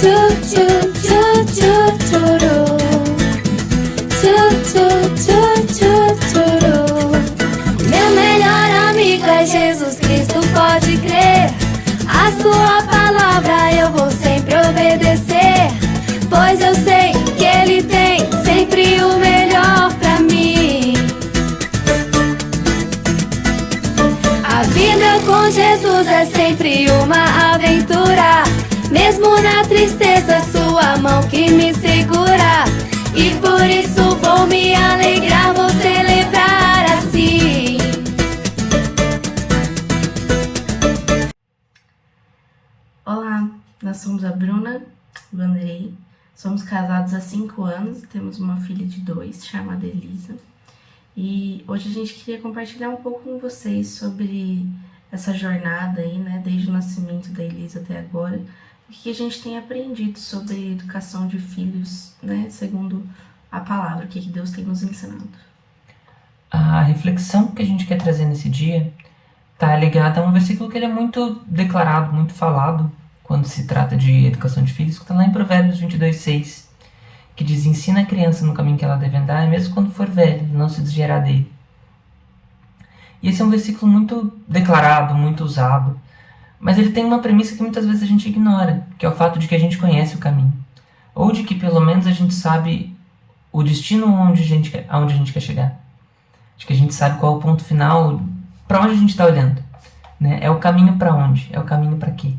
Tchu, tchu, tchu, tchu, tchuru. Tchu, tchu, tchu, tchu, tchuru. Meu melhor amigo é Jesus Cristo, pode crer. A sua palavra eu vou sempre obedecer, pois eu sei que Ele tem sempre o melhor pra mim. A vida com Jesus é sempre uma aventura, mesmo na tristeza, sua mão que me segura. E por isso vou me alegrar, vou celebrar assim. Olá, nós somos a Bruna Vanderlei, somos casados há 5 anos, temos uma filha de 2, chamada Elisa. E hoje a gente queria compartilhar um pouco com vocês sobre essa jornada aí, né, desde o nascimento da Elisa até agora, o que a gente tem aprendido sobre educação de filhos, né, segundo a palavra, o que Deus tem nos ensinado. A reflexão que a gente quer trazer nesse dia está ligada a um versículo que ele é muito declarado, muito falado quando se trata de educação de filhos, que está lá em Provérbios 22:6, que diz: ensina a criança no caminho que ela deve andar, e mesmo quando for velha, não se desviará dele. E esse é um versículo muito declarado, muito usado, mas ele tem uma premissa que muitas vezes a gente ignora, que é o fato de que a gente conhece o caminho, ou de que pelo menos a gente sabe o destino aonde a gente quer chegar, de que a gente sabe qual é o ponto final, para onde a gente está olhando, né? É o caminho para onde? É o caminho para quê?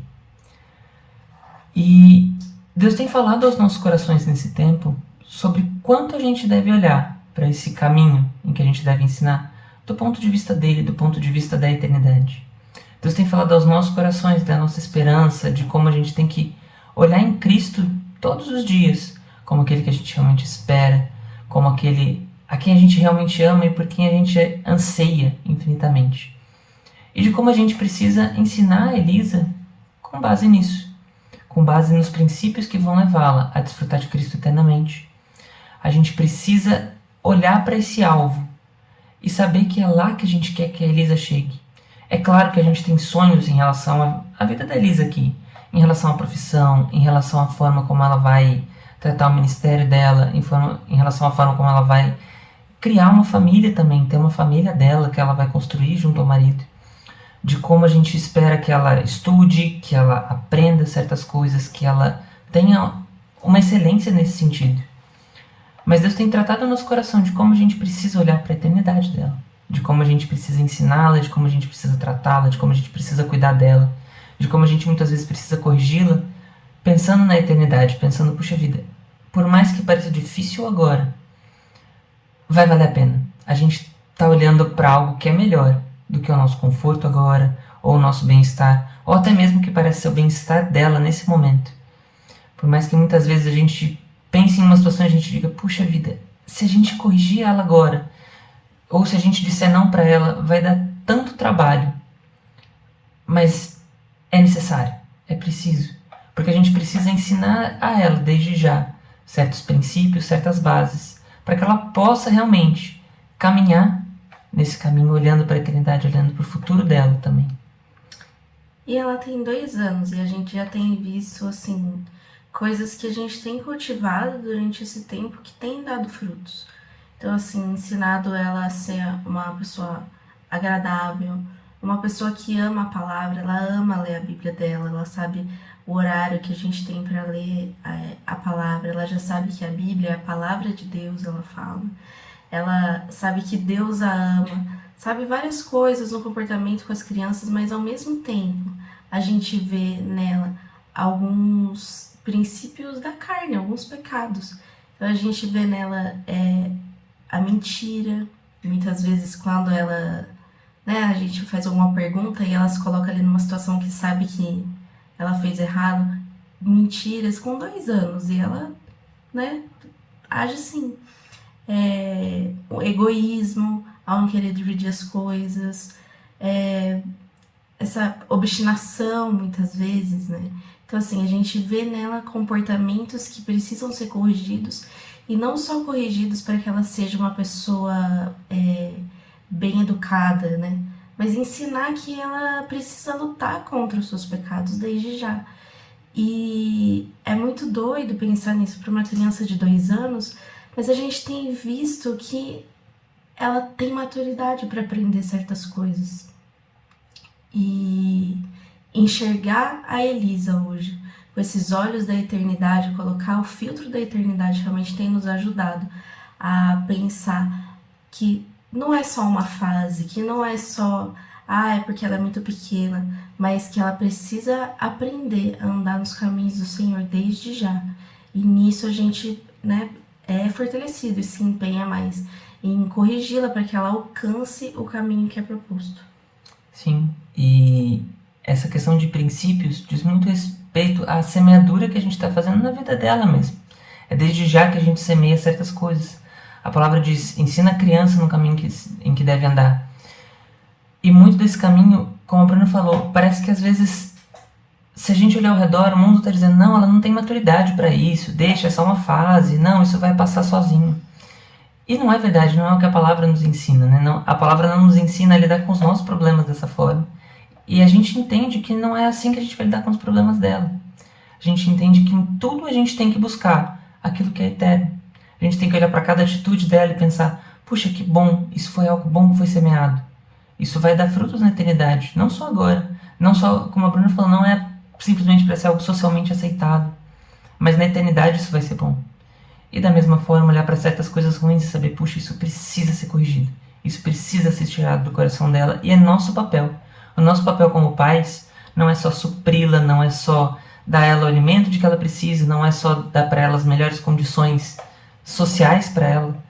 E Deus tem falado aos nossos corações nesse tempo sobre quanto a gente deve olhar para esse caminho em que a gente deve ensinar, do ponto de vista dele, do ponto de vista da eternidade. Deus tem falado aos nossos corações da nossa esperança, de como a gente tem que olhar em Cristo todos os dias, como aquele que a gente realmente espera, como aquele a quem a gente realmente ama e por quem a gente anseia infinitamente. E de como a gente precisa ensinar a Elisa com base nisso, com base nos princípios que vão levá-la a desfrutar de Cristo eternamente. A gente precisa olhar para esse alvo e saber que é lá que a gente quer que a Elisa chegue. É claro que a gente tem sonhos em relação à vida da Elisa aqui, em relação à profissão, em relação à forma como ela vai tratar o ministério dela, em relação à forma como ela vai criar uma família também, ter uma família dela que ela vai construir junto ao marido, de como a gente espera que ela estude, que ela aprenda certas coisas, que ela tenha uma excelência nesse sentido. Mas Deus tem tratado o nosso coração de como a gente precisa olhar para a eternidade dela, de como a gente precisa ensiná-la, de como a gente precisa tratá-la, de como a gente precisa cuidar dela, de como a gente muitas vezes precisa corrigi-la, pensando na eternidade, pensando, puxa vida, por mais que pareça difícil agora, vai valer a pena. A gente está olhando para algo que é melhor do que o nosso conforto agora, ou o nosso bem-estar, ou até mesmo que parece ser o bem-estar dela nesse momento. Por mais que muitas vezes a gente pense em uma situação e a gente diga, puxa vida, se a gente corrigir ela agora, ou se a gente disser não para ela, vai dar tanto trabalho. Mas é necessário, é preciso. Porque a gente precisa ensinar a ela, desde já, certos princípios, certas bases, para que ela possa realmente caminhar nesse caminho, olhando para a eternidade, olhando para o futuro dela também. E ela tem 2 anos e a gente já tem visto, assim, coisas que a gente tem cultivado durante esse tempo que tem dado frutos. Então, assim, ensinado ela a ser uma pessoa agradável, uma pessoa que ama a palavra, ela ama ler a Bíblia dela, ela sabe o horário que a gente tem para ler a palavra, ela já sabe que a Bíblia é a palavra de Deus, ela fala. Ela sabe que Deus a ama, sabe várias coisas no comportamento com as crianças, mas ao mesmo tempo a gente vê nela alguns princípios da carne, alguns pecados. Então a gente vê nela a mentira, muitas vezes quando ela, né, a gente faz alguma pergunta e ela se coloca ali numa situação que sabe que ela fez errado, mentiras com 2 anos e ela, né, age assim. O egoísmo, ao não querer dividir as coisas, essa obstinação muitas vezes, né? Então assim, a gente vê nela comportamentos que precisam ser corrigidos, e não só corrigidos para que ela seja uma pessoa bem educada, né? Mas ensinar que ela precisa lutar contra os seus pecados desde já. E é muito muito doido pensar nisso para uma criança de 2 anos, mas a gente tem visto que ela tem maturidade para aprender certas coisas. E enxergar a Elisa hoje, com esses olhos da eternidade, colocar o filtro da eternidade, realmente tem nos ajudado a pensar que não é só uma fase, que não é só, é porque ela é muito pequena, mas que ela precisa aprender a andar nos caminhos do Senhor desde já. E nisso a gente, né, é fortalecido e se empenha mais em corrigi-la para que ela alcance o caminho que é proposto. Sim, e essa questão de princípios diz muito respeito à semeadura que a gente está fazendo na vida dela mesmo. É desde já que a gente semeia certas coisas. A palavra diz, ensina a criança no caminho em que deve andar. E muito desse caminho, como a Bruna falou, parece que às vezes, se a gente olhar ao redor, o mundo está dizendo, não, ela não tem maturidade para isso, deixa, é só uma fase, não, isso vai passar sozinho. E não é verdade, não é o que a palavra nos ensina, né? Não, a palavra não nos ensina a lidar com os nossos problemas dessa forma. E a gente entende que não é assim que a gente vai lidar com os problemas dela. A gente entende que em tudo a gente tem que buscar aquilo que é eterno. A gente tem que olhar para cada atitude dela e pensar, puxa, que bom, isso foi algo bom que foi semeado. Isso vai dar frutos na eternidade, não só agora. Não só, como a Bruna falou, não é simplesmente para ser algo socialmente aceitável. Mas na eternidade isso vai ser bom. E da mesma forma, olhar para certas coisas ruins e saber, puxa, isso precisa ser corrigido. Isso precisa ser tirado do coração dela. E é nosso papel. O nosso papel como pais não é só supri-la, não é só dar a ela o alimento de que ela precisa, não é só dar para ela as melhores condições sociais para ela,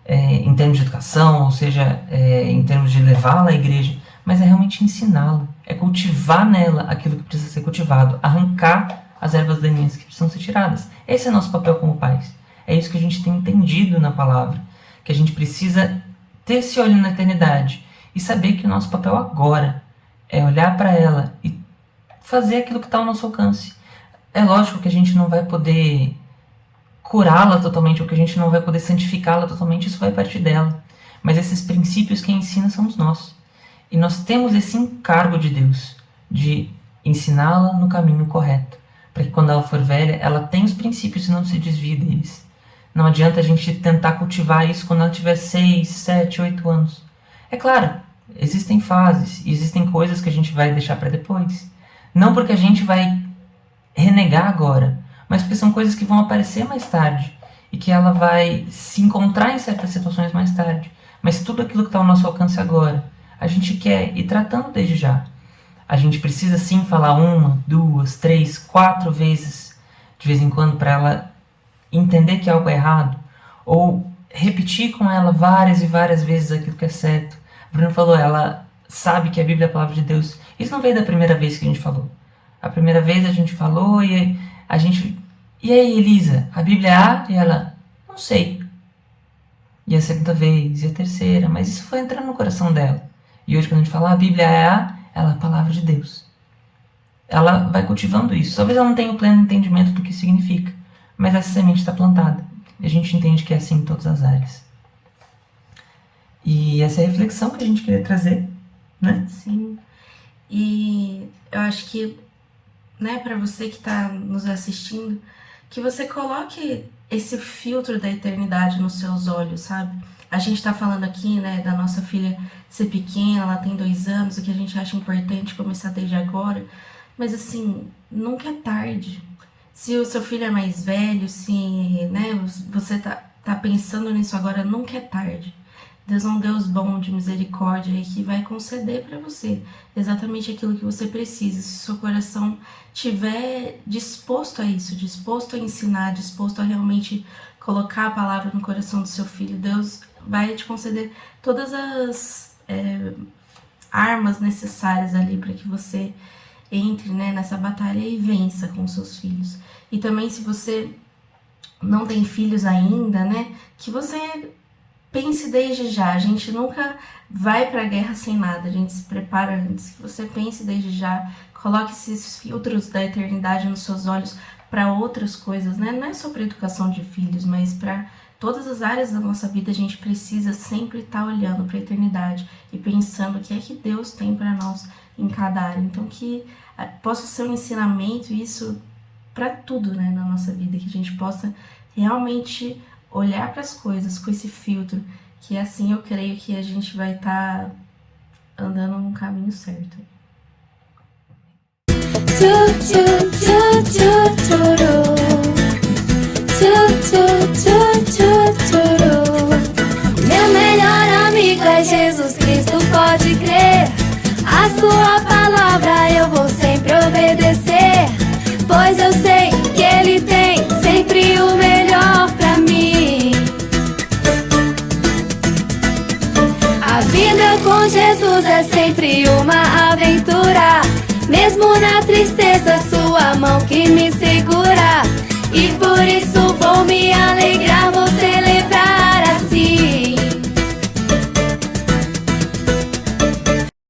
em termos de educação, ou seja, em termos de levá-la à igreja, mas é realmente ensiná-la, é cultivar nela aquilo que precisa ser cultivado, arrancar as ervas daninhas que precisam ser tiradas. Esse é nosso papel como pais. É isso que a gente tem entendido na palavra, que a gente precisa ter esse olho na eternidade e saber que o nosso papel agora é olhar para ela e fazer aquilo que está ao nosso alcance. É lógico que a gente não vai poder curá-la totalmente, ou que a gente não vai poder santificá-la totalmente, isso vai partir dela. Mas esses princípios quem ensina somos nós. E nós temos esse encargo de Deus, de ensiná-la no caminho correto, para que quando ela for velha, ela tenha os princípios e não se desvie deles. Não adianta a gente tentar cultivar isso quando ela tiver 6, 7, 8 anos. É claro, existem fases e existem coisas que a gente vai deixar para depois. Não porque a gente vai renegar agora, mas porque são coisas que vão aparecer mais tarde e que ela vai se encontrar em certas situações mais tarde. Mas tudo aquilo que está ao nosso alcance agora, a gente quer ir tratando desde já. A gente precisa sim falar 1, 2, 3, 4 vezes de vez em quando para ela entender que algo é errado, ou repetir com ela várias e várias vezes aquilo que é certo. A Bruna falou, ela sabe que a Bíblia é a palavra de Deus. Isso não veio da primeira vez que a gente falou. A primeira vez a gente falou e a gente... E aí, Elisa, a Bíblia é A? E ela, não sei. E a segunda vez, e a terceira, mas isso foi entrando no coração dela. E hoje quando a gente fala, a Bíblia é A, ela é a palavra de Deus. Ela vai cultivando isso. Talvez ela não tenha o pleno entendimento do que significa, mas essa semente está plantada. E a gente entende que é assim em todas as áreas. E essa é a reflexão que a gente queria trazer, né? Sim. E eu acho que, né, para você que está nos assistindo, que você coloque esse filtro da eternidade nos seus olhos, sabe? A gente está falando aqui, né, da nossa filha ser pequena, ela tem 2 anos, o que a gente acha importante começar desde agora. Mas assim, nunca é tarde. Se o seu filho é mais velho, se, né, você tá pensando nisso agora, nunca é tarde. Deus é um Deus bom, de misericórdia, e que vai conceder para você exatamente aquilo que você precisa. Se o seu coração estiver disposto a isso, disposto a ensinar, disposto a realmente colocar a palavra no coração do seu filho, Deus vai te conceder todas as armas necessárias ali para que você entre, né, nessa batalha e vença com seus filhos. E também, se você não tem filhos ainda, né, que você pense desde já. A gente nunca vai para a guerra sem nada, a gente se prepara antes. Que você pense desde já, coloque esses filtros da eternidade nos seus olhos para outras coisas, né? Não é só para educação de filhos, mas para todas as áreas da nossa vida. A gente precisa sempre estar olhando para a eternidade e pensando o que é que Deus tem para nós em cada área. Então, que possa ser um ensinamento isso para tudo, né, na nossa vida, que a gente possa realmente olhar para as coisas com esse filtro, que assim eu creio que a gente vai estar andando no caminho certo. Meu melhor amigo é Jesus Cristo, pode crer. A sua palavra eu vou sempre obedecer, pois eu sei que Ele tem sempre o melhor pra mim. A vida com Jesus é sempre uma aventura, mesmo na tristeza, sua mão que me segura, e por isso vou me alegrar.